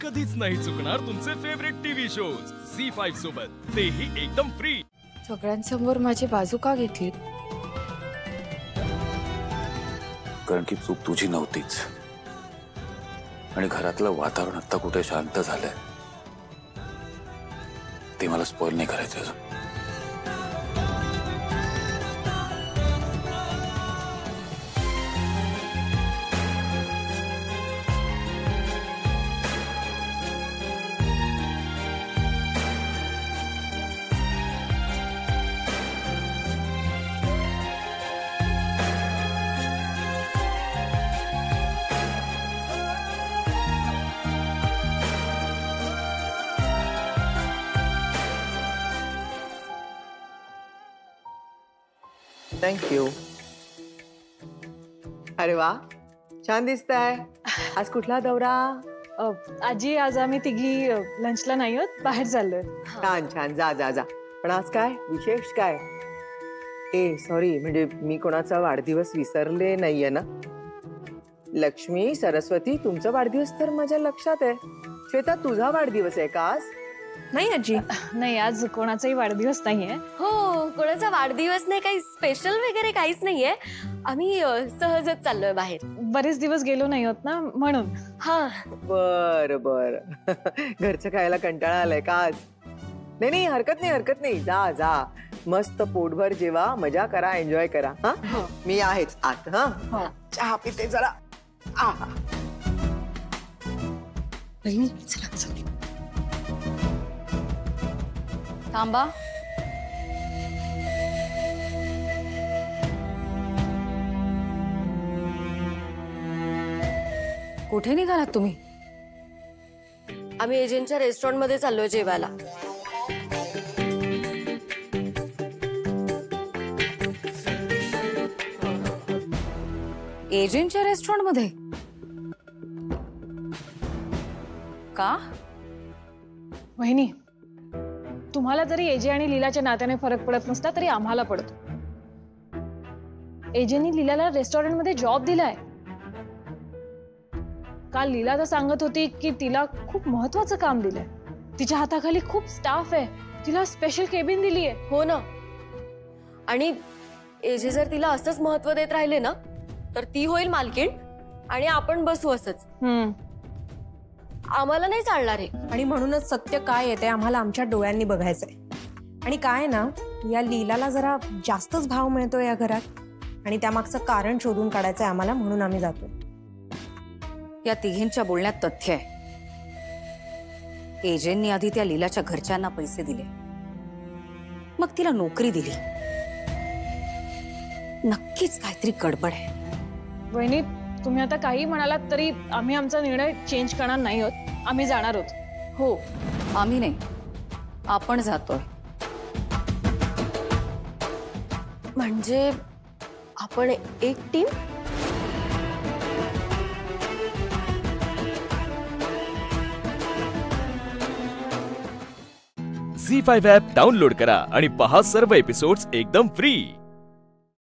कधीच नाही चुकणार तुमचे फेवरेट टीव्ही शोज झी5 सोबत, तेही एकदम फ्री। सगळ्यांसमोर माझी बाजू का घेतली? कारण की चूक तुझी नव्हतीच आणि घरातलं वातावरण आता कुठे शांत झालंय ते मला स्पॉइल नाही करायचं अजून। Thank you. अरे वा, छान दिसताय। आज कुठला दौरा? आजी आज आम्ही तिघी लंचला नाही होत, बाहेर चाललोय। छान छान, जा जा जा। पण आज काय विशेष काय? ए सॉरी, म्हणजे मी कोणाचा वाढदिवस विसरले नाहीये ना? लक्ष्मी सरस्वती, तुमचा वाढदिवस तर माझ्या लक्षात आहे। श्वेता, तुझा वाढदिवस आहे का आज? नाही आजी, नाही आज कोणाचाही वाढदिवस नाहीये। हो, कोणाचा वाढदिवस नाही, काही स्पेशल वगैरे काहीच नाहीये। आम्ही सहजच चाललोय बाहेर, बरेच दिवस गेलो नाही होत ना म्हणून। हा बर बर। घरचं खायला कंटाळा आलाय का आज? नाही नाही, हरकत नाही हरकत नाही, जा जा, मस्त पोटभर जेवा, मजा करा, एन्जॉय करा। हा मी आहेच आत। हा चहा पिते जरा। आहा, चला चला, थांबा। कुठे निघालात तुम्ही? आम्ही एजंटच्या रेस्टॉरंट मध्ये चाललोय जेवायला। एजंटच्या रेस्टॉरंट मध्ये का? वहिनी, तुम्हाला जरी एजे आणि लीलाच्या नात्याने फरक पडत नसता तरी आम्हाला पडतो। एजेनी लीलाला रेस्टॉरंट मध्ये जॉब दिलाय। काल लीला तर सांगत होती की तिला खूप महत्त्वाचं काम दिलंय, तिच्या हाताखाली खूप स्टाफ आहे, तिला स्पेशल केबिन दिली आहे। हो ना, आणि एजे जर तिला असंच महत्त्व देत राहिले ना तर ती होईल मालकीण आणि आपण बसू असंच। आम्हाला नाही चालणार आहे। आणि म्हणूनच सत्य काय आहे ते आम्हाला आमच्या डोळ्यांनी बघायचंय। आणि काय ना, या लीलाला जरा जास्तच भाव मिळतो या घरात आणि त्यामागचं कारण शोधून काढायचंय आम्हाला, म्हणून आम्ही जातोय। या तिघींच्या बोलण्यात तथ्य आहे। एजेंनी आधी त्या लीलाच्या घरच्यांना पैसे दिले, मग तिला नोकरी दिली। नक्कीच काहीतरी गडबड आहे। वहिनी, तुम्ही आता काही म्हणालात तरी आम्ही आमचा निर्णय चेंज करणार नाही आहोत, आम्ही जाणार आहोत। हो, आम्ही नाही, आपण जातोय। म्हणजे आपण एक टीम? झी5 ॲप डाउनलोड करा आणि पहा सर्व एपिसोड्स एकदम फ्री।